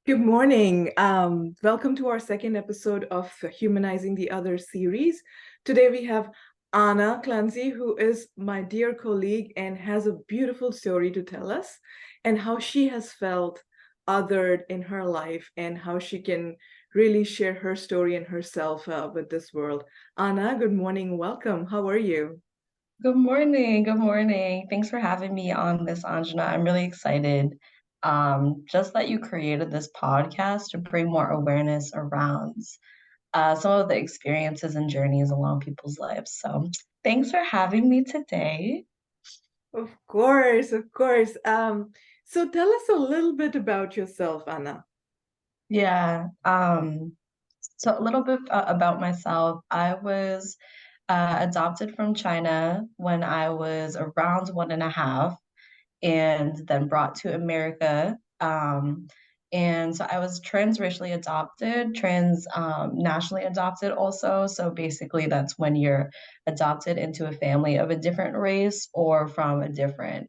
Good morning. Welcome to our second episode of Humanizing the Other series. Today we have Ana Clancey, who is my dear colleague and has a beautiful story to tell us, and how she has felt othered in her life and how she can really share her story and herself with this world. Ana, good morning. Welcome. How are you? Good morning. Good morning. Thanks for having me on this, Anjana. I'm really excited. Just that you created this podcast to bring more awareness around some of the experiences and journeys along people's lives. So thanks for having me today. Of course, of course. So tell us a little bit about yourself, Ana. Yeah. So a little bit about myself. I was adopted from China when I was around 1.5, and then brought to America. And so I was transracially adopted, trans nationally adopted also. So basically, that's when you're adopted into a family of a different race or from a different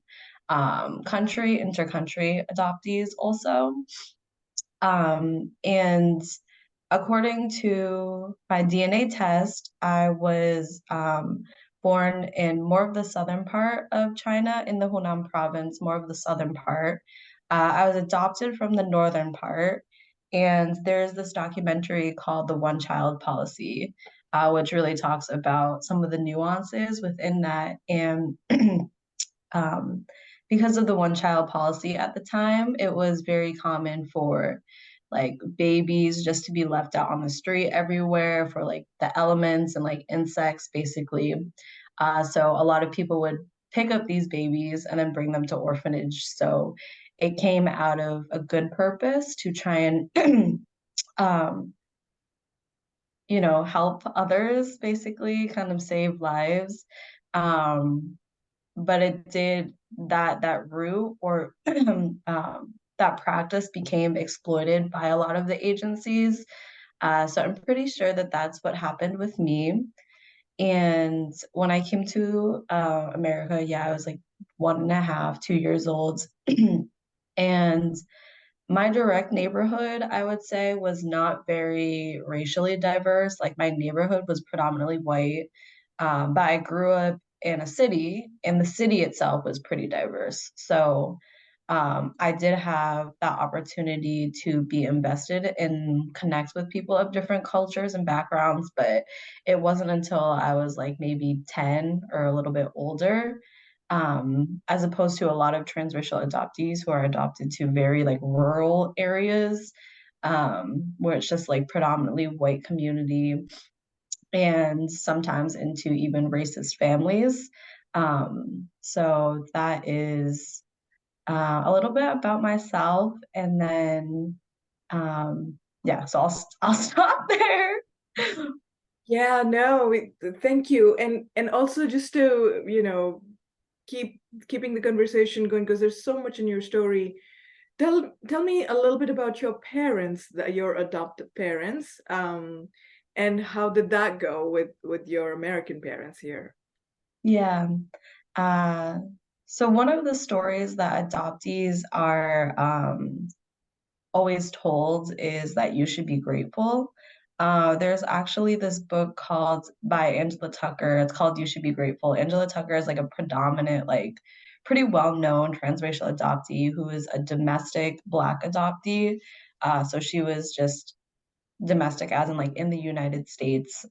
country, intercountry adoptees also. And according to my DNA test, I was born in more of the southern part of China, in the Hunan province, more of the southern part. I was adopted from the northern part, and there's this documentary called The One Child Policy, which really talks about some of the nuances within that. And um, because of the one child policy at the time, it was very common for like babies just to be left out on the street everywhere for like the elements and like insects, basically. So a lot of people would pick up these babies and then bring them to orphanage. So it came out of a good purpose to try and um, help others, basically, kind of save lives. Um, but it did that route or that practice became exploited by a lot of the agencies. So I'm pretty sure that that's what happened with me. And when I came to America, yeah, I was like 1.5, 2 years old. And my direct neighborhood, I would say, was not very racially diverse. Like my neighborhood was predominantly white, but I grew up in a city, and the city itself was pretty diverse. So I did have that opportunity to be invested and connect with people of different cultures and backgrounds, but it wasn't until I was like maybe 10 or a little bit older, as opposed to a lot of transracial adoptees who are adopted to very like rural areas, where it's just like predominantly white community and sometimes into even racist families. So that is a little bit about myself, and then yeah, so I'll stop there. Yeah, no, thank you. And also just to, keep keeping the conversation going because there's so much in your story. Tell me a little bit about your parents, your adopted parents, and how did that go with your American parents here? Yeah. Uh, so one of the stories that adoptees are always told is that you should be grateful. There's actually this book called by Angela Tucker. It's called You Should Be Grateful. Angela Tucker is like a predominant, like pretty well-known transracial adoptee who is a domestic Black adoptee. So she was just domestic as in like in the United States.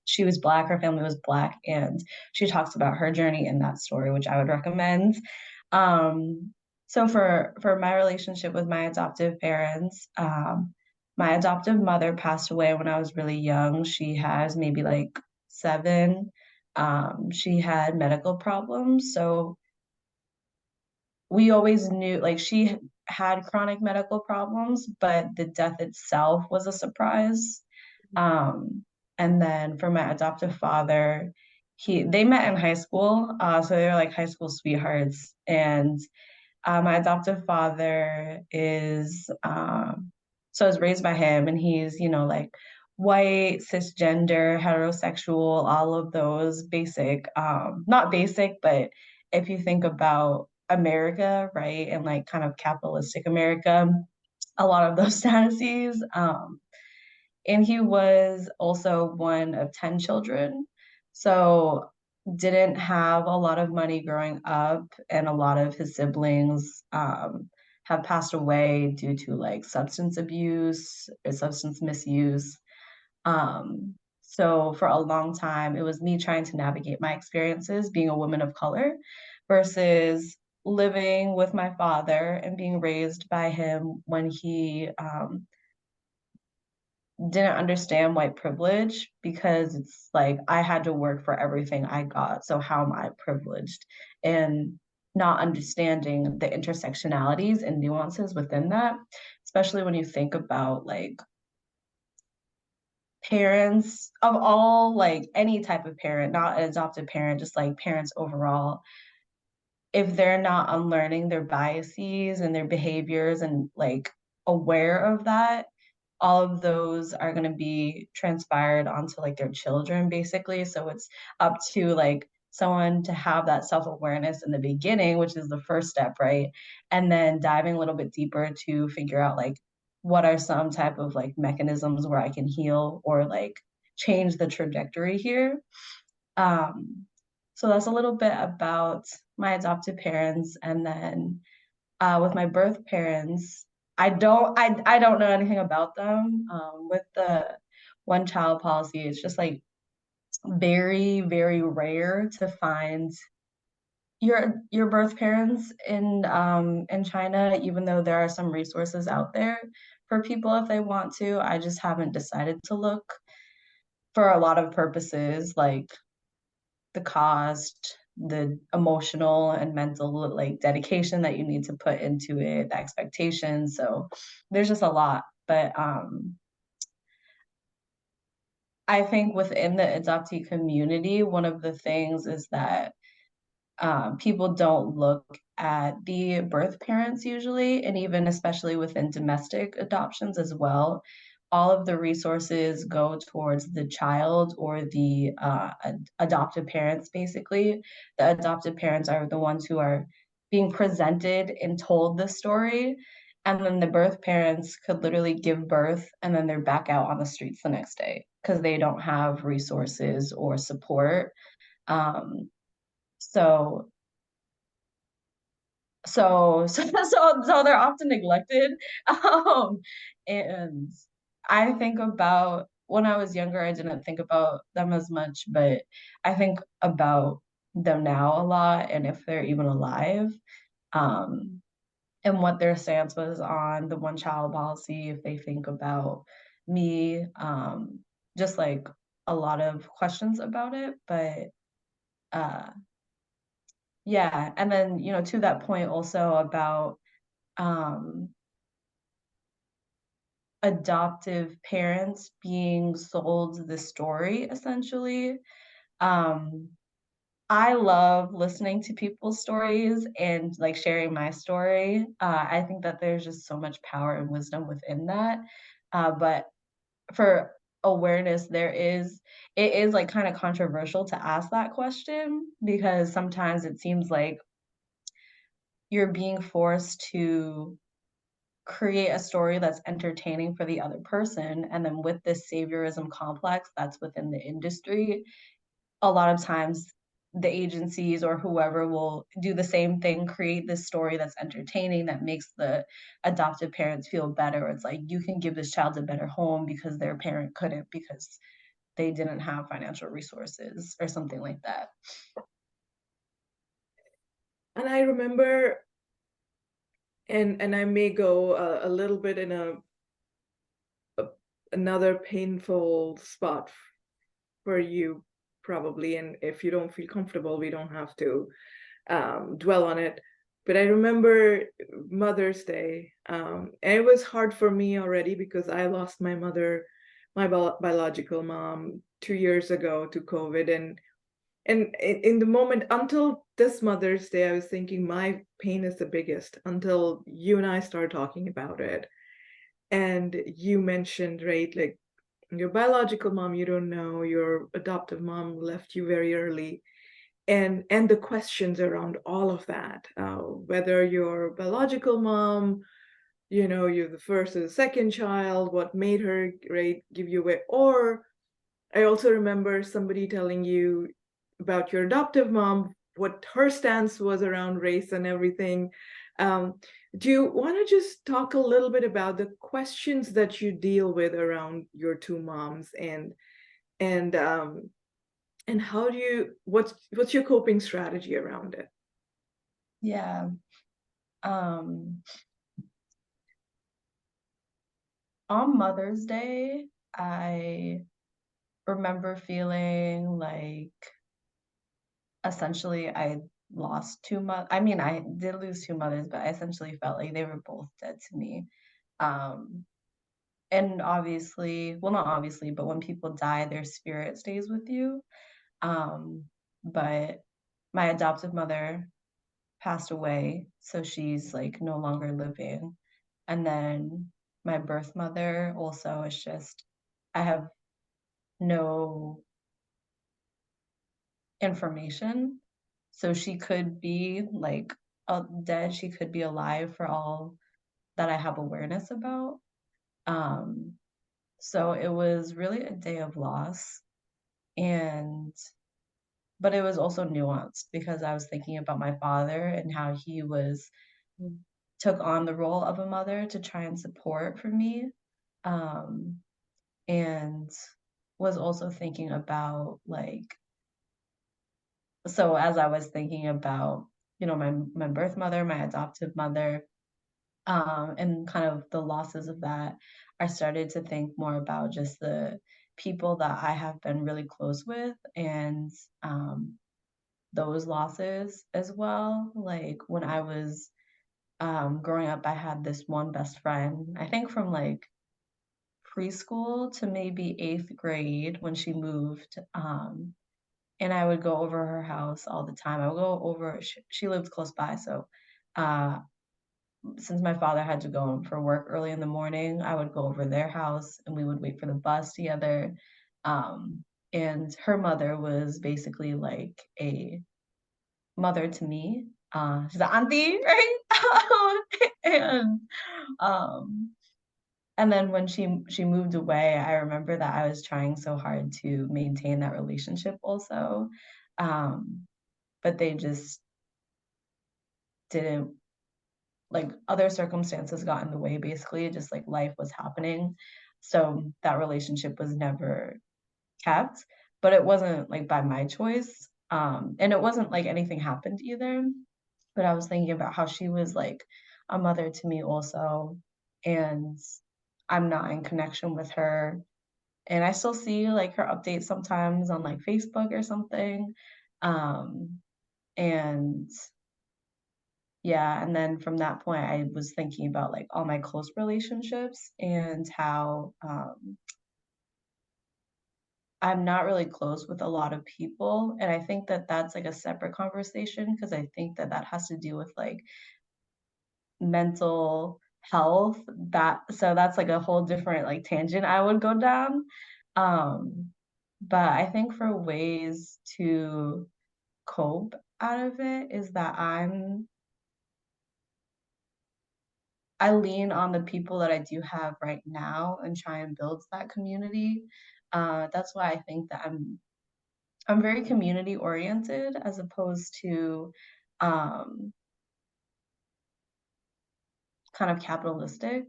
She was Black, her family was Black, and she talks about her journey in that story, which I would recommend. Um, so for my relationship with my adoptive parents, my adoptive mother passed away when I was really young. She has maybe like 7. She had medical problems, so we always knew like she had chronic medical problems, but the death itself was a surprise. Um, and then for my adoptive father, they met in high school, so they were like high school sweethearts. And my adoptive father is so I was raised by him, and he's like white, cisgender, heterosexual, all of those basic, not basic, but if you think about America, right, and like kind of capitalistic America, a lot of those fantasies. And he was also one of 10 children. So didn't have a lot of money growing up, and a lot of his siblings have passed away due to like substance abuse or substance misuse. So for a long time, it was me trying to navigate my experiences being a woman of color versus living with my father and being raised by him when he didn't understand white privilege, because it's like I had to work for everything I got. So how am I privileged? And not understanding the intersectionalities and nuances within that, especially when you think about like parents of all, like any type of parent, not an adopted parent, just like parents overall, if they're not unlearning their biases and their behaviors and like aware of that, all of those are going to be transpired onto like their children basically. So it's up to like someone to have that self-awareness in the beginning, which is the first step, right? And then diving a little bit deeper to figure out like what are some type of like mechanisms where I can heal or like change the trajectory here. um so that's a little bit about my adopted parents. And then with my birth parents, I don't know anything about them. With the one child policy, it's just like very, very rare to find your birth parents in China, even though there are some resources out there for people if they want to. I just haven't decided to look for a lot of purposes, like the cost, the emotional and mental like dedication that you need to put into it, the expectations. So there's just a lot. But I think within the adoptee community, one of the things is that people don't look at the birth parents usually, and even especially within domestic adoptions as well. All of the resources go towards the child or the adoptive parents, basically. The adoptive parents are the ones who are being presented and told the story. And then the birth parents could literally give birth and then they're back out on the streets the next day because they don't have resources or support. Um, so so they're often neglected. Um, and I think about when I was younger, I didn't think about them as much, but I think about them now a lot and if they're even alive. Um, and what their stance was on the one child policy, if they think about me, just like a lot of questions about it. But uh yeah, and then, to that point also about um, adoptive parents being sold the story, essentially. Um, I love listening to people's stories and like sharing my story. I think that there's just so much power and wisdom within that. But for awareness, it is like kind of controversial to ask that question because sometimes it seems like you're being forced to create a story that's entertaining for the other person. And then with this saviorism complex that's within the industry, a lot of times the agencies or whoever will do the same thing, create this story that's entertaining, that makes the adoptive parents feel better. It's like you can give this child a better home because their parent couldn't because they didn't have financial resources or something like that. And I remember, and I may go a little bit in a another painful spot for you probably, and if you don't feel comfortable, we don't have to dwell on it. But I remember Mother's Day, and it was hard for me already because I lost my mother, my biological mom, 2 years ago to COVID. And in the moment until this Mother's Day, I was thinking my pain is the biggest until you and I started talking about it. And you mentioned, right, like your biological mom, you don't know, your adoptive mom left you very early. And the questions around all of that, whether your biological mom you're the first or the second child, what made her great, give you away. Or I also remember somebody telling you about your adoptive mom, what her stance was around race and everything. Um, do you want to just talk a little bit about the questions that you deal with around your two moms, and and how do you what's your coping strategy around it? Yeah. Um, on Mother's Day, I remember feeling like essentially I lost two mothers. I mean, I did lose two mothers, but I essentially felt like they were both dead to me. Um, and obviously, well, not obviously, but when people die, their spirit stays with you. Um, but my adoptive mother passed away, so she's like no longer living. And then my birth mother also is just, I have no information. So she could be like dead, she could be alive for all that I have awareness about. Um, so it was really a day of loss. And but it was also nuanced because I was thinking about my father and how he was took on the role of a mother to try and support for me. Um, and was also thinking about like so as I was thinking about, my birth mother, my adoptive mother, and kind of the losses of that, I started to think more about just the people that I have been really close with and those losses as well. Like when I was growing up, I had this one best friend, I think from like preschool to maybe eighth grade when she moved. And I would go over her house all the time. I would go over, she lived close by. So, uh, since my father had to go for work early in the morning, I would go over their house and we would wait for the bus together. Um, and her mother was basically like a mother to me. She's an auntie, right? and um, and then when she moved away, I remember that I was trying so hard to maintain that relationship also. Um, but they just didn't like other circumstances got in the way basically, just like life was happening. So that relationship was never kept, but it wasn't like by my choice. And it wasn't like anything happened either. But I was thinking about how she was like a mother to me also. And I'm not in connection with her. And I still see like her updates sometimes on like Facebook or something. Um, and yeah, and then from that point, I was thinking about like all my close relationships and how I'm not really close with a lot of people. And I think that that's like a separate conversation because I think that that has to do with like mental health. So that's like a whole different like tangent I would go down. Um, but I think for ways to cope out of it is that I lean on the people that I do have right now and try and build that community. That's why I think that I'm very community oriented as opposed to um, kind of capitalistic,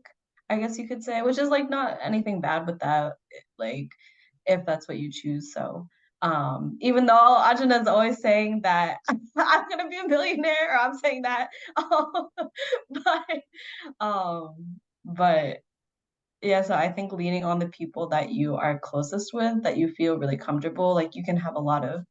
I guess you could say, which is like not anything bad with that, like if that's what you choose. So even though Ajahn is always saying that I'm gonna be a millionaire, or I'm saying that, but but yeah, so I think leaning on the people that you are closest with, that you feel really comfortable, like you can have a lot of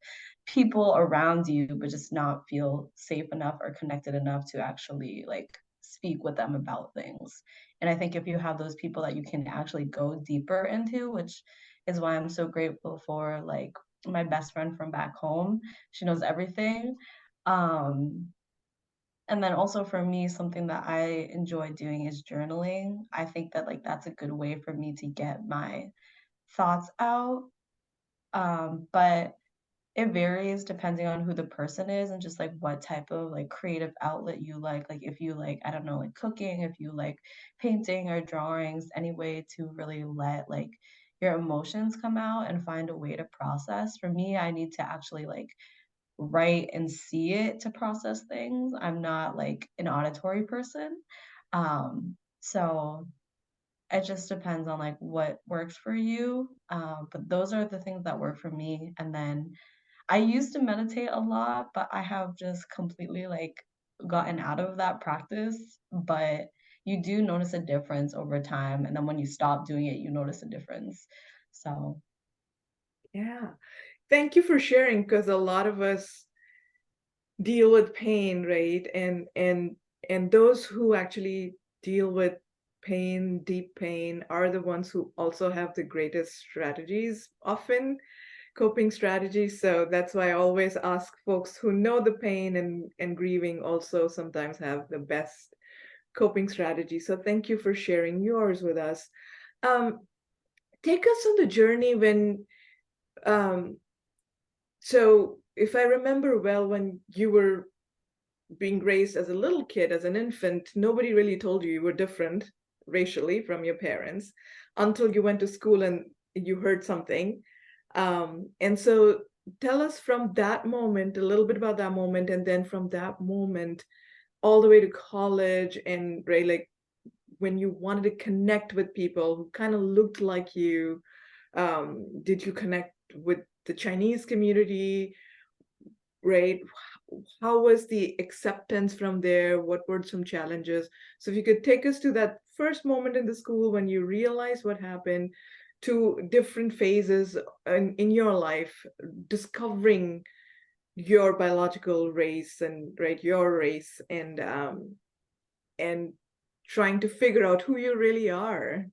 people around you, but just not feel safe enough or connected enough to actually like speak with them about things. And I think if you have those people that you can actually go deeper into, which is why I'm so grateful for like my best friend from back home. She knows everything. Um, and then also for me, something that I enjoy doing is journaling. I think that like that's a good way for me to get my thoughts out. But It varies depending on who the person is and just, like, what type of, like, creative outlet you like. Like, if you like, I don't know, like, cooking, if you like painting or drawings, any way to really let, like, your emotions come out and find a way to process. For me, I need to actually, like, write and see it to process things. I'm not, like, an auditory person. So it just depends on, like, what works for you, but those are the things that work for me, and then I used to meditate a lot, but I have just completely, like, gotten out of that practice, but you do notice a difference over time, and then when you stop doing it, you notice a difference. So, Yeah. Thank you for sharing, because a lot of us deal with pain, right? And those who actually deal with pain, deep pain, are the ones who also have the greatest strategies, often coping strategies. So that's why I always ask folks who know the pain and grieving also sometimes have the best coping strategy. So thank you for sharing yours with us. Um, Take us on the journey when um, so if I remember well, when you were being raised as a little kid, as an infant, nobody really told you you were different racially from your parents until you went to school and you heard something. And so tell us from that moment, a little bit about that moment, and then from that moment all the way to college and right, like when you wanted to connect with people who kind of looked like you. Did you connect with the Chinese community? Right? How was the acceptance from there? What were some challenges? So if you could take us to that first moment in the school when you realized what happened, to different phases in your life, discovering your biological race and right, your race, and trying to figure out who you really are.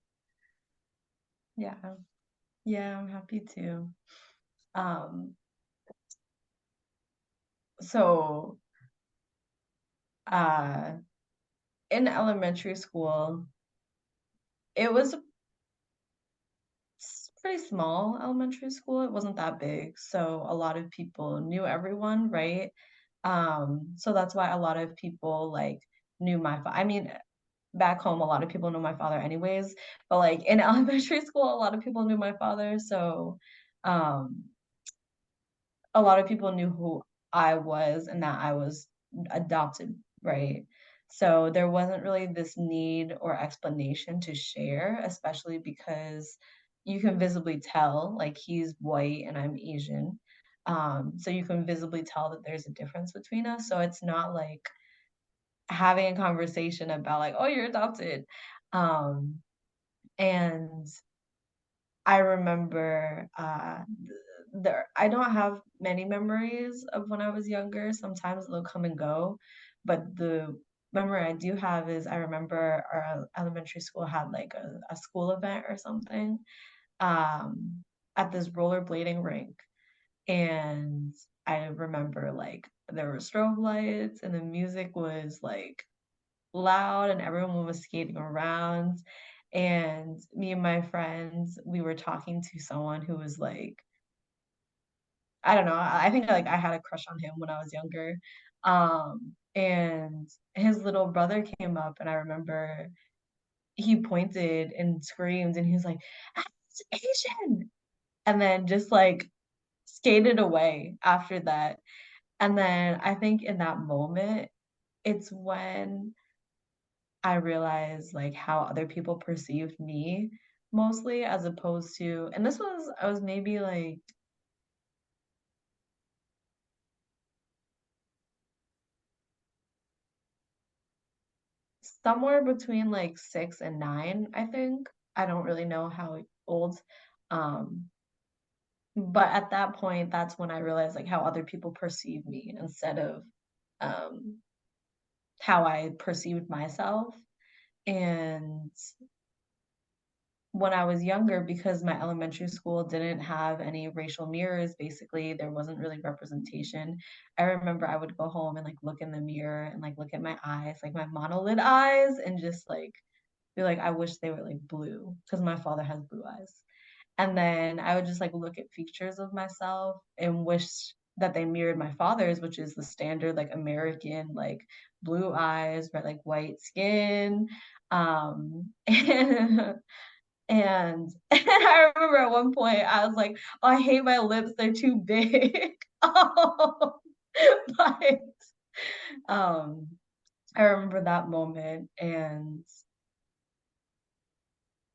yeah. Yeah, I'm happy to. Um, so, uh, in elementary school, it was pretty small elementary school, it wasn't that big, so a lot of people knew everyone, right? So that's why a lot of people, like, knew I mean, back home, a lot of people know my father anyways, but, like, in elementary school, a lot of people knew my father, so, um a lot of people knew who I was and that I was adopted, right? So there wasn't really this need or explanation to share, especially because you can visibly tell, like, he's white and I'm Asian. So you can visibly tell that there's a difference between us. So it's not like having a conversation about, like, oh, you're adopted. Um, and I remember, there I don't have many memories of when I was younger, sometimes they'll come and go, but the memory I do have is I remember our elementary school had, like, a school event or something, um, at this rollerblading rink, and I remember, like, there were strobe lights and the music was, like, loud and everyone was skating around, and me and my friends, we were talking to someone who was, like, I don't know, I think, like, I had a crush on him when I was younger, and his little brother came up, and I remember he pointed and screamed, and he was like, "Ah, it's Asian!" And then just, like, skated away after that, and then I think in that moment, it's when I realized, like, how other people perceived me mostly as opposed to, and this was I was maybe, like, somewhere between, like, 6 and 9, I think. I don't really know how old, um, but at that point, that's when I realized, like, how other people perceive me instead of, um, how I perceived myself, and when I was younger, because my elementary school didn't have any racial mirrors, basically, there wasn't really representation. I remember I would go home and, like, look in the mirror and, like, look at my eyes, like, my monolid eyes, and just, like, be like, "I wish they were, like, blue because my father has blue eyes. And then I would just like look at pictures of myself and wish that they mirrored my father's, which is the standard like American, like blue eyes, but like white skin. And and I remember at one point I was like, "Oh, I hate my lips, they're too big." But, um, I remember that moment, and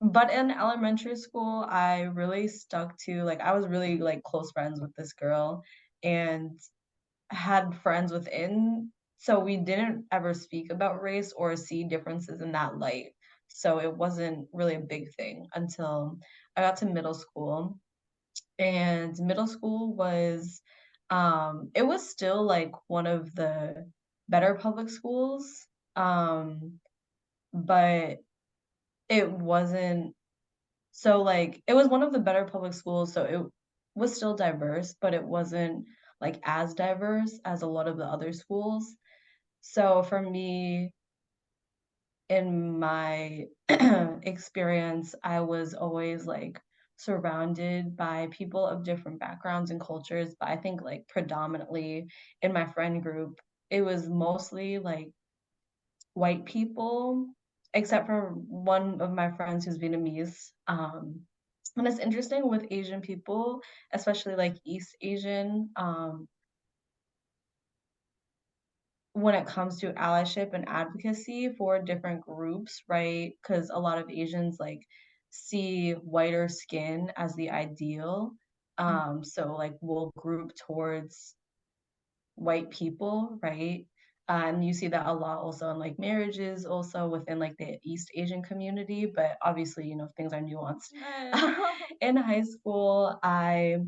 but in elementary school, I really stuck to like, I was really, like, close friends with this girl and had friends within, so we didn't ever speak about race or see differences in that light. So it wasn't really a big thing until I got to middle school, and middle school was, it was still, like, one of the better public schools, um, but it wasn't so, like, it was one of the better public schools, so it was still diverse, but it wasn't, like, as diverse as a lot of the other schools. So, for me, in my experience, I was always, like, surrounded by people of different backgrounds and cultures, but I think, like, predominantly in my friend group, it was mostly, like, white people, except for one of my friends who's Vietnamese. And it's interesting with Asian people, especially like East Asian, when it comes to allyship and advocacy for different groups, right? Because a lot of Asians like see whiter skin as the ideal. So like we'll group towards white people, right? And you see that a lot also in like marriages, also within like the East Asian community. But obviously, things are nuanced. In high school, I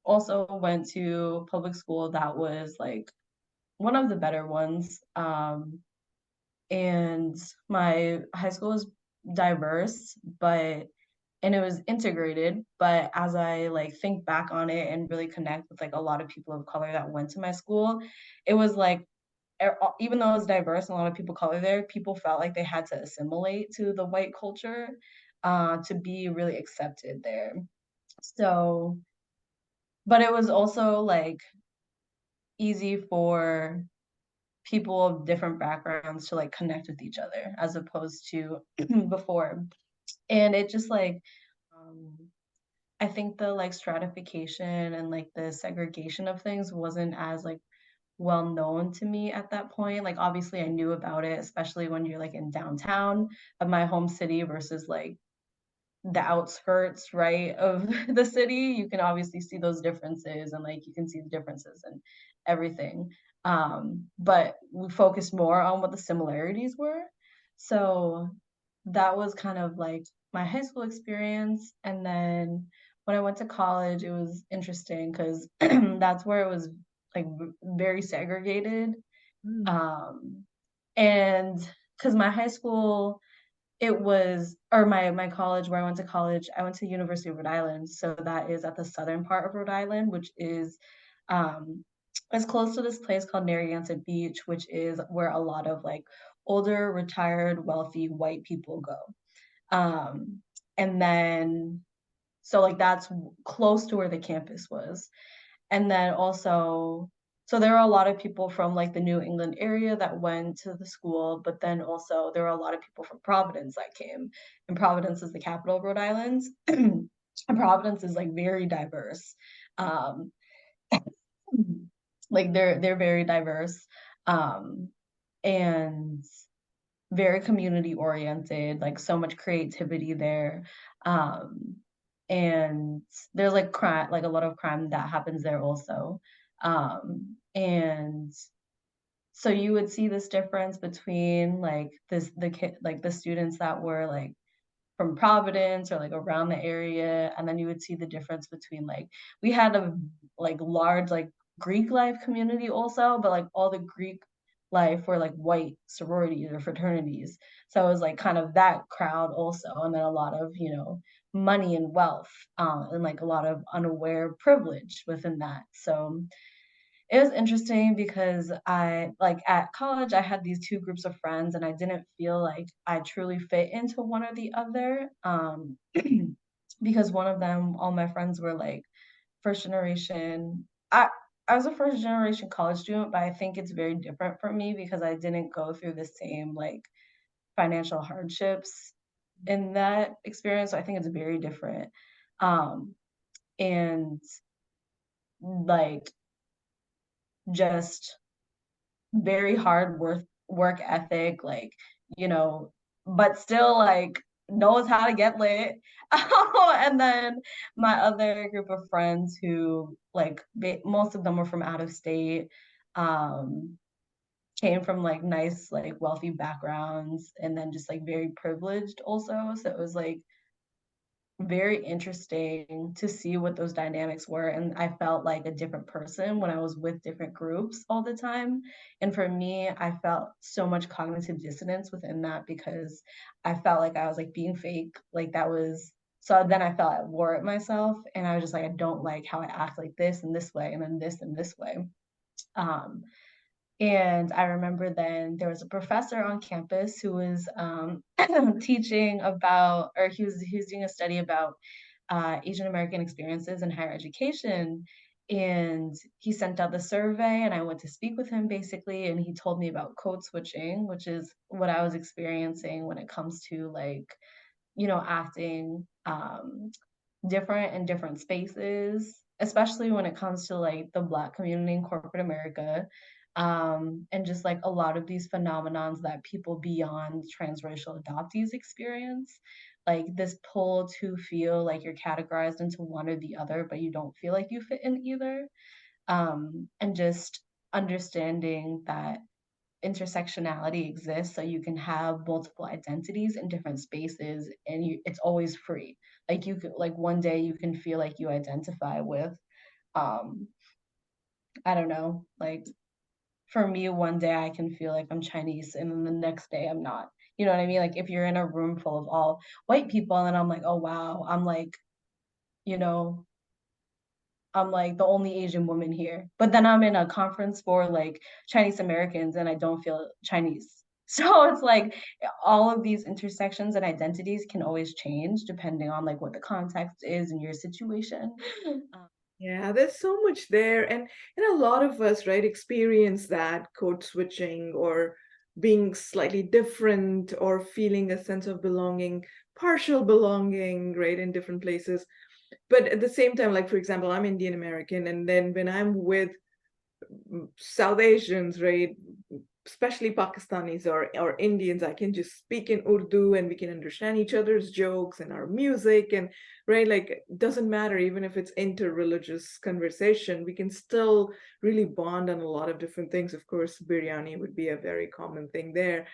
also went to public school that was like one of the better ones. And my high school was diverse, but and it was integrated, but as I like think back on it and really connect with like a lot of people of color that went to my school, it was like even though it was diverse and a lot of people color there, people felt like they had to assimilate to the white culture to be really accepted there. So, but it was also like easy for people of different backgrounds to like connect with each other as opposed to before. And it just like um, I think the like stratification and like the segregation of things wasn't as like well known to me at that point. Like obviously I knew about it, especially when you're like in downtown of my home city versus like the outskirts, right, of the city. You can obviously see those differences and like you can see the differences and everything. But we focused more on what the similarities were. So that was kind of like my high school experience. And then when I went to college, it was interesting because that's where it was like very segregated. Mm. Um, and because my high school, it was or my college where I went to college, I went to University of Rhode Island, so that is at the southern part of Rhode Island, which is, um, as close to this place called Narragansett Beach, which is where a lot of, like, older, retired, wealthy white people go. Um, and then so, like, that's close to where the campus was. And then also so there are a lot of people from, like, the New England area that went to the school, but then also there are a lot of people from Providence that came, and Providence is the capital of Rhode Island. And Providence is, like, very diverse. Um, like, they're very diverse, um, and very community oriented, like, so much creativity there, um, and there's, like, crime like, a lot of crime that happens there also, and so you would see this difference between, like, the students that were, like, from Providence or, like, around the area, and then you would see the difference between, like we had a, like, large, like, Greek life community also, but, like, all the Greek life were, like, white sororities or fraternities. So it was, like, kind of that crowd also, and then a lot of, money and wealth, and, like, a lot of unaware privilege within that. So it was interesting because I like, at college, I had these 2 groups of friends, and I didn't feel like I truly fit into one or the other, because one of them, all my friends were like first generation. I was a first generation college student, but I think it's very different for me because I didn't go through the same like financial hardships in that experience. So I think it's very different. Um, and like just very hard work ethic, like, you know, but still like knows how to get lit. And then my other group of friends who like most of them were from out of state, um, came from like nice, like wealthy backgrounds, and then just like very privileged also. So it was like very interesting to see what those dynamics were, and I felt like a different person when I was with different groups all the time. And for me, I felt so much cognitive dissonance within that because I felt like I was like being fake, like that was so then I felt at war at myself, and I was just like, I don't like how I act like this and this way and then this and this way. um and I remember then there was a professor on campus who was teaching about, or he was doing a study about Asian American experiences in higher education. And he sent out the survey, and I went to speak with him basically. And he told me about code switching, which is what I was experiencing when it comes to like, acting different in different spaces, especially when it comes to like the Black community in corporate America. And just like a lot of these phenomenons that people beyond transracial adoptees experience, like this pull to feel like you're categorized into one or the other, but you don't feel like you fit in either. And just understanding that intersectionality exists so you can have multiple identities in different spaces, and it's always free. Like you could, like one day you can feel like you identify with um I don't know, like for me one day I can feel like I'm Chinese and then the next day I'm not. You know what I mean? Like if you're in a room full of all white people and I'm like, oh wow, I'm like, you know, I'm like the only Asian woman here. But then I'm in a conference for like Chinese Americans and I don't feel Chinese. So it's like all of these intersections and identities can always change depending on like what the context is in your situation. Um, Yeah, there's so much there. And a lot of us, right, experience that code switching or being slightly different or feeling a sense of belonging, partial belonging, right, in different places. But at the same time, like for example, I'm Indian American, and then when I'm with South Asians, right, especially Pakistanis or Indians, I can just speak in Urdu and we can understand each other's jokes and our music, and right, like it doesn't matter even if it's inter-religious conversation, we can still really bond on a lot of different things. Of course, biryani would be a very common thing there.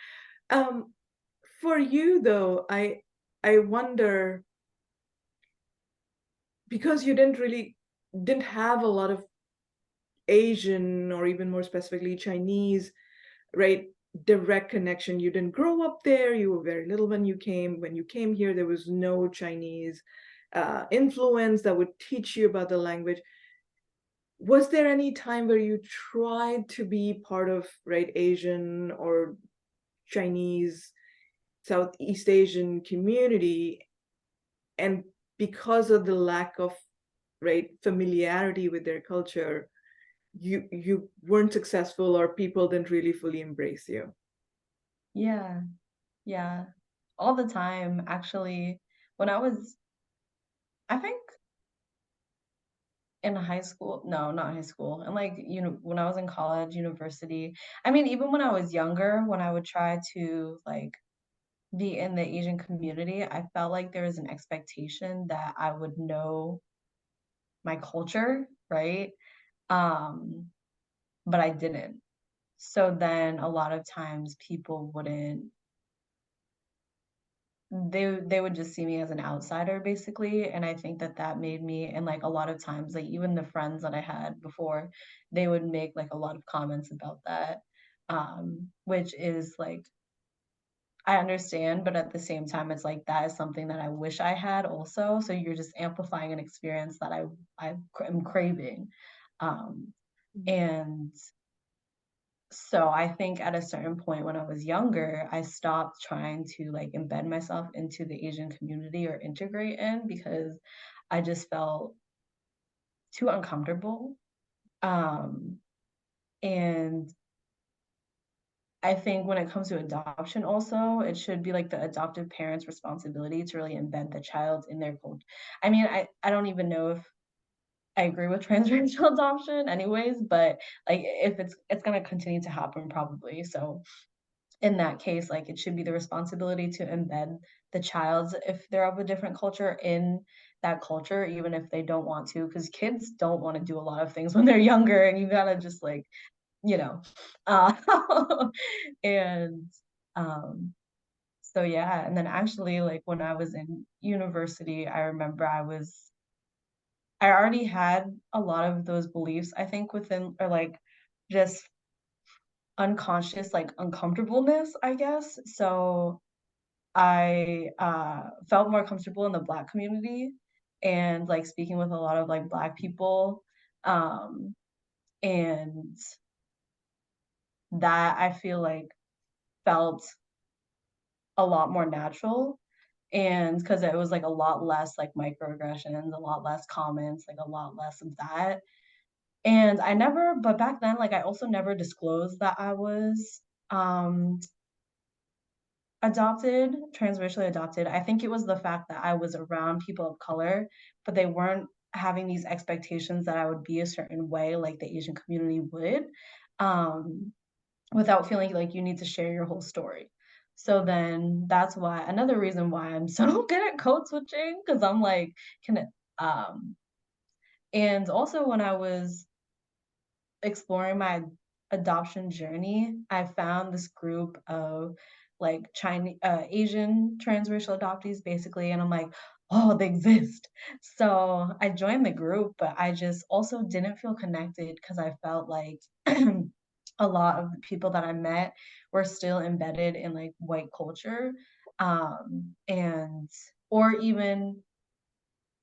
Um, for you though, I wonder, because you didn't have a lot of Asian or even more specifically Chinese, right, direct connection. You didn't grow up there. You were very little when you came. When you came here, there was no Chinese influence that would teach you about the language. Was there any time where you tried to be part of, right, Asian or Chinese, Southeast Asian community, and because of the lack of, right, familiarity with their culture, you weren't successful or people didn't really fully embrace you? yeah, yeah. All the time, actually. When I was, I think in high school, no, not high school, and like, when I was in college, university, I mean, even when I was younger, when I would try to like be in the Asian community, I felt like there was an expectation that I would know my culture, right? Um, but I didn't. So then a lot of times people wouldn't, they would just see me as an outsider basically, and I think that that made me, and like a lot of times like even the friends that I had before, they would make like a lot of comments about that, which is like I understand, but at the same time, it's like that is something that I wish I had also. So you're just amplifying an experience that I am craving. Um, and So I think at a certain point when I was younger, I stopped trying to like embed myself into the Asian community or integrate in because I just felt too uncomfortable. Um, and I think when it comes to adoption also, it should be like the adoptive parent's responsibility to really embed the child in their culture. I mean, I don't even know if I agree with transracial adoption anyways, but like if it's gonna continue to happen probably. So in that case, like it should be the responsibility to embed the child if they're of a different culture in that culture, even if they don't want to, because kids don't want to do a lot of things when they're younger, and you gotta just like, you know, uh, and um, so yeah, and then actually, like when I was in university, I remember I already had a lot of those beliefs, I think, within or like just unconscious, like uncomfortableness, I guess. So I, felt more comfortable in the Black community and, like, speaking with a lot of, like, Black people, um, and that I feel like felt a lot more natural, and because it was, like, a lot less, like, microaggressions, a lot less comments, like, a lot less of that, and I never but back then, like, I also never disclosed that I was, um adopted, transracially adopted. I think it was the fact that I was around people of color, but they weren't having these expectations that I would be a certain way like the Asian community would, um, without feeling like you need to share your whole story. So then that's why another reason why I'm so good at code switching because 'cause I'm like, can it and also when I was exploring my adoption journey, I found this group of like Chinese, Asian transracial adoptees, basically, and I'm like, oh, they exist. So I joined the group, but I just also didn't feel connected because I felt like a lot of the people that I met were still embedded in like white culture, and or even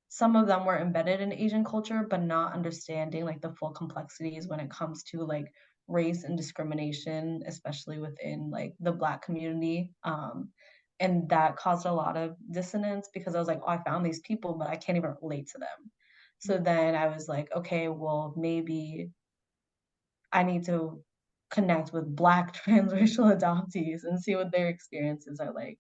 some of them were embedded in Asian culture, but not understanding like the full complexities when it comes to like race and discrimination, especially within like the Black community. And that caused a lot of dissonance because I was like, oh, I found these people, but I can't even relate to them. So then I was like, okay, well, maybe I need to connect with Black transracial adoptees and see what their experiences are like.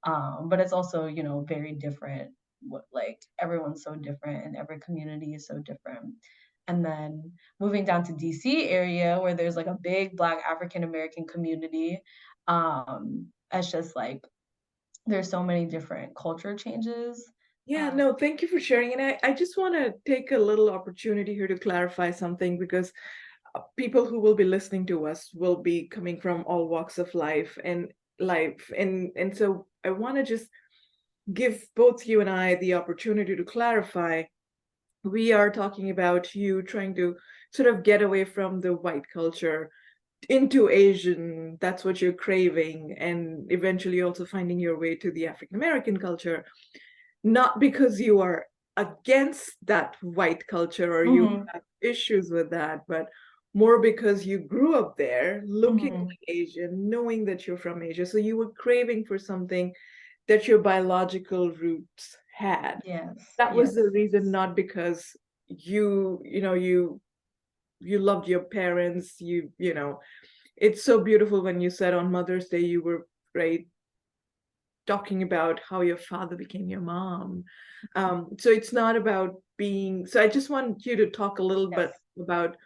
But it's also, you know, very different. What like everyone's so different and every community is so different. And then moving down to DC area where there's like a big Black African American community, it's just like there's so many different culture changes. Yeah, Uh, no, thank you for sharing. And I just want to take a little opportunity here to clarify something because people who will be listening to us will be coming from all walks of life. And so I want to just give both you and I the opportunity to clarify. We are talking about you trying to sort of get away from the white culture into Asian, that's what you're craving, and eventually also finding your way to the African American culture, not because you are against that white culture or you mhm, have issues with that, but more because you grew up there looking mhm. like Asian, knowing that you're from Asia. So you were craving for something that your biological roots had. Yes, That was the yes. reason, not because you loved your parents. It's so beautiful when you said on Mother's Day you were right talking about how your father became your mom. So it's not about being. So I just want you to talk a little bit Yes. about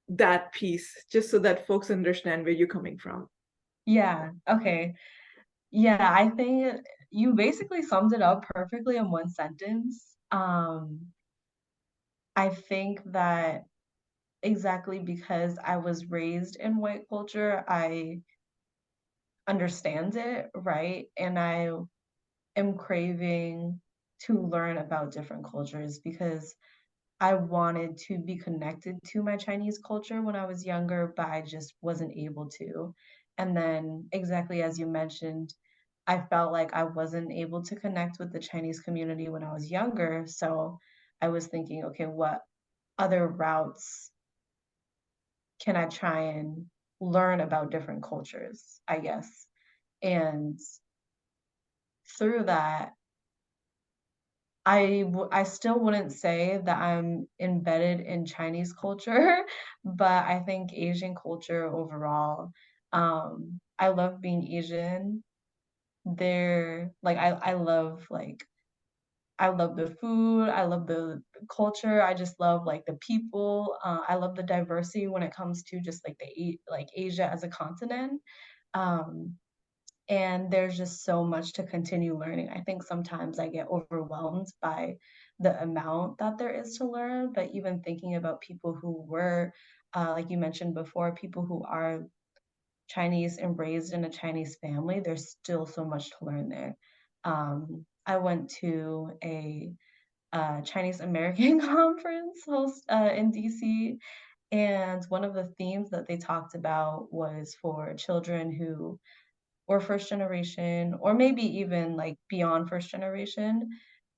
that piece, just so that folks understand where you're coming from. Yeah, okay. Yeah, I think you basically summed it up perfectly in one sentence. I think that exactly because I was raised in white culture, I understand it, right? And I am craving to learn about different cultures because I wanted to be connected to my Chinese culture when I was younger, but I just wasn't able to. And then, exactly as you mentioned, I felt like I wasn't able to connect with the Chinese community when I was younger. So I was thinking, okay, what other routes can I try and learn about different cultures, I guess. And through that, I still wouldn't say that I'm embedded in Chinese culture, but I think Asian culture overall, I love being Asian. They're like I love the food, I love the culture, I just love, like, the people, I love the diversity when it comes to just, like, Asia as a continent, um, and there's just so much to continue learning. I think sometimes I get overwhelmed by the amount that there is to learn, but even thinking about people who were, like you mentioned before, people who are Chinese and raised in a Chinese family, there's still so much to learn there. I went to a Chinese American conference in DC, and one of the themes that they talked about was for children who were first generation, or maybe even like beyond first generation,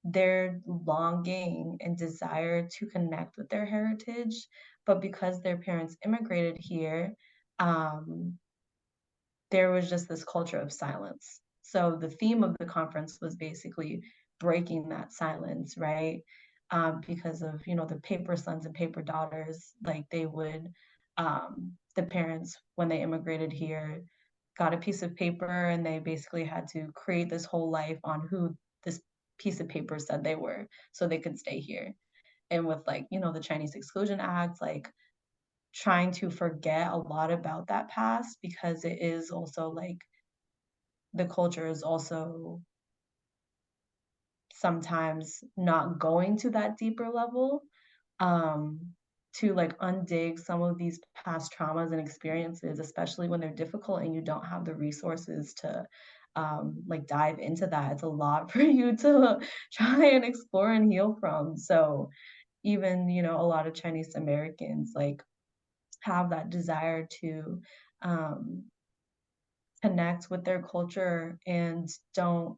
their longing and desire to connect with their heritage, but because their parents immigrated here, um, there was just this culture of silence. So the theme of the conference was basically breaking that silence, right? Because of, you know, the paper sons and paper daughters, like they would, the parents, when they immigrated here, got a piece of paper and they basically had to create this whole life on who this piece of paper said they were so they could stay here. And with like, you know, the Chinese Exclusion Act, like trying to forget a lot about that past because it is also like the culture is also sometimes not going to that deeper level um, to like undig some of these past traumas and experiences, especially when they're difficult and you don't have the resources to like dive into that. It's a lot for you to try and explore and heal from. So even, you know, a lot of Chinese Americans like have that desire to um, connect with their culture and don't,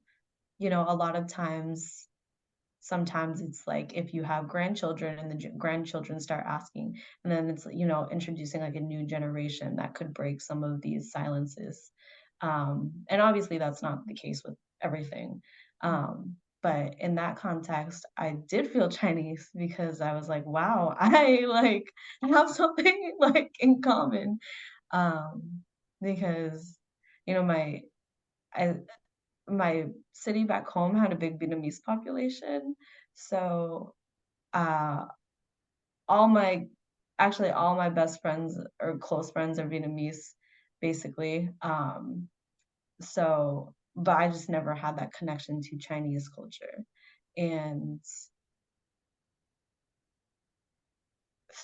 you know, a lot of times sometimes it's like if you have grandchildren and the grandchildren start asking, and then it's, you know, introducing like a new generation that could break some of these silences. And obviously that's not the case with everything. But in that context, I did feel Chinese because I was like, wow, I like have something like in common. Um, because, you know, I my city back home had a big Vietnamese population. So, uh, all my actually all my best friends or close friends are Vietnamese, basically. So, but I just never had that connection to Chinese culture. And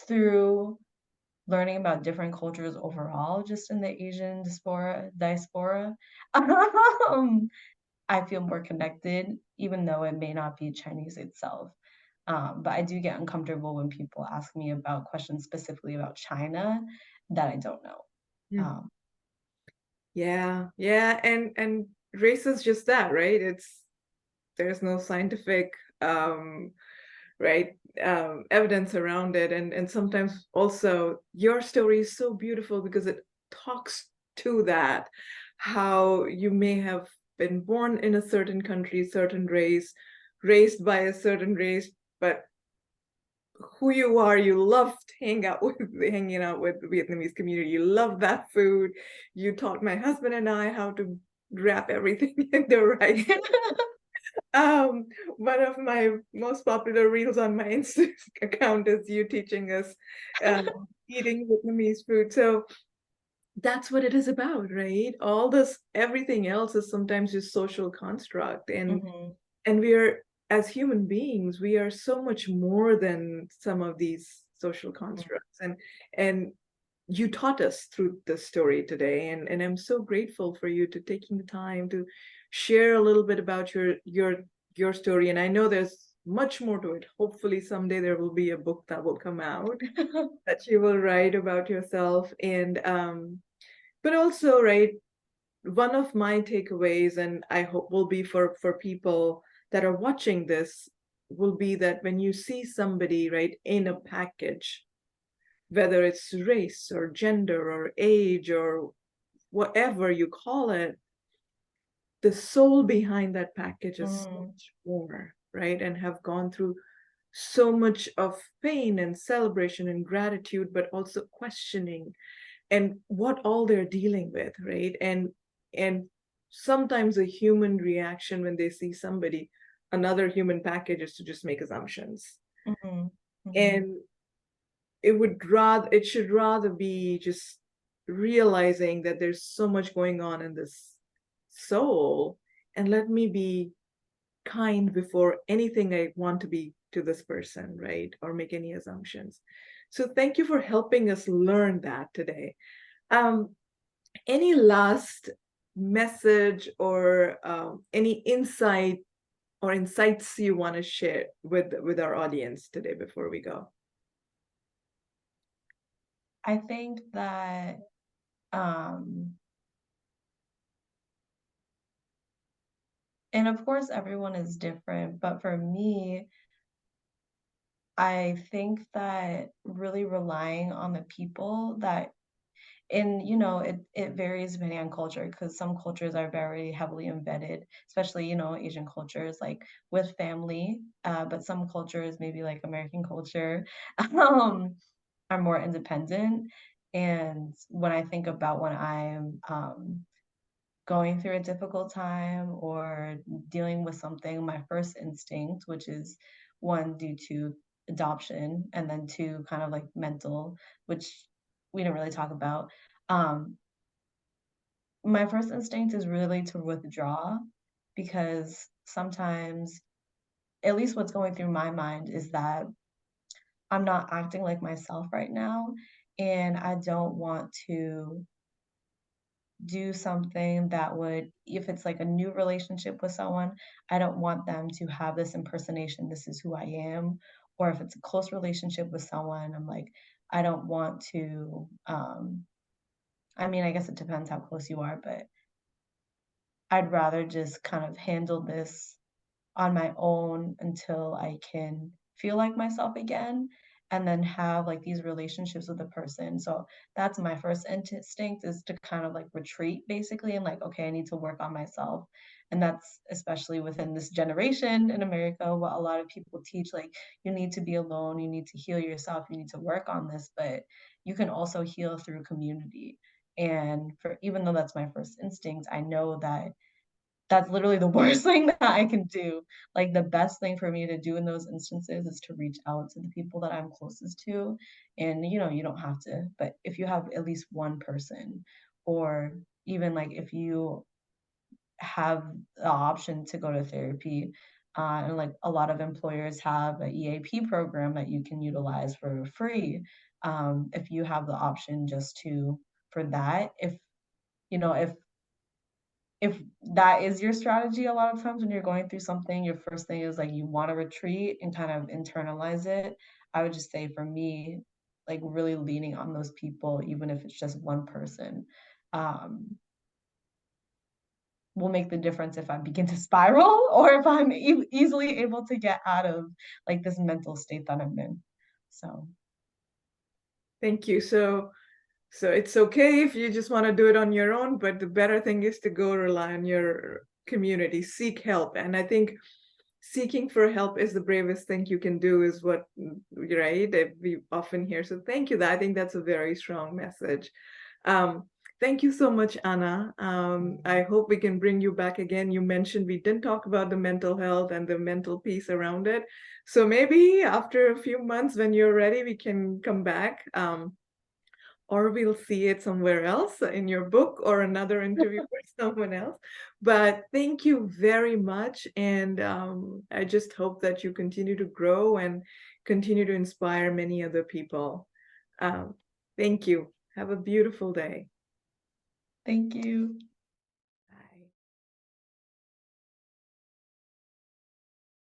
through learning about different cultures overall, just in the Asian diaspora, I feel more connected, even though it may not be Chinese itself. But I do get uncomfortable when people ask me about questions specifically about China that I don't know. Mm. Um, Yeah, yeah, and race is just that, right? There's no scientific right evidence around it, and sometimes also your story is so beautiful because it talks to that, how you may have been born in a certain country, certain race, raised by a certain race, but who you are, you loved hanging out with the Vietnamese community, you love that food, you taught my husband and I how to wrap everything in the right. um, One of my most popular reels on my Insta account is you teaching us eating Vietnamese food. So that's what it is about, right? All this, everything else is sometimes just social construct, mhm, and we are, as human beings, we are so much more than some of these social mhm. constructs, and you taught us through the story today, and I'm so grateful for you to taking the time to share a little bit about your story. And I know there's much more to it. Hopefully someday there will be a book that will come out that you will write about yourself. And but also, right, one of my takeaways, and I hope will be for people that are watching this, will be that when you see somebody, right, in a package, whether it's race or gender or age or whatever you call it, the soul behind that package is so Mm, much more, right? And have gone through so much of pain and celebration and gratitude, but also questioning and what all they're dealing with, right? And sometimes a human reaction when they see somebody, another human package, is to just make assumptions. mhm, mhm, And it should rather be just realizing that there's so much going on in this soul, and let me be kind before anything I want to be to this person, right? Or make any assumptions. So thank you for helping us learn that today. Um, any last message or any insight or insights you want to share with our audience today before we go? I think that, um and of course, everyone is different, but for me, I think that really relying on the people that, and it varies depending on culture, because some cultures are very heavily embedded, especially Asian cultures, like with family, but some cultures, maybe like American culture, um, are more independent. And when I think about when I'm going through a difficult time or dealing with something, my first instinct, which is one, due to adoption, and then two, kind of like mental, which we didn't really talk about. Um, my first instinct is really to withdraw, because sometimes, at least what's going through my mind, is that I'm not acting like myself right now. And I don't want to do something that would, if it's like a new relationship with someone, I don't want them to have this impersonation, this is who I am. Or if it's a close relationship with someone, I'm like, I don't want to, I mean, I guess it depends how close you are, but I'd rather just kind of handle this on my own until I can feel like myself again, and then have like these relationships with the person. So that's my first instinct, is to kind of like retreat basically, and like, okay, I need to work on myself. And that's especially within this generation in America, what a lot of people teach, like, you need to be alone, you need to heal yourself, you need to work on this, but you can also heal through community. And for, even though that's my first instinct, I know that that's literally the worst thing that I can do. Like, the best thing for me to do in those instances is to reach out to the people that I'm closest to. And, you don't have to, but if you have at least one person, or even like if you have the option to go to therapy, and like a lot of employers have a EAP program that you can utilize for free. If you have the option just to, for that, if that is your strategy, a lot of times when you're going through something, your first thing is like you want to retreat and kind of internalize it. I would just say, for me, like really leaning on those people, even if it's just one person, um, will make the difference if I begin to spiral, or if I'm easily able to get out of like this mental state that I'm in. So, Thank you. So it's okay if you just want to do it on your own, but the better thing is to go rely on your community, seek help. And I think seeking for help is the bravest thing you can do, is what, right, that we often hear. So thank you. I think that's a very strong message. Um, thank you so much, Anna. I hope we can bring you back again. You mentioned we didn't talk about the mental health and the mental piece around it. So maybe after a few months, when you're ready, we can come back. Or we'll see it somewhere else in your book or another interview with someone else. But thank you very much. And I just hope that you continue to grow and continue to inspire many other people. Um, thank you. Have a beautiful day. thank you.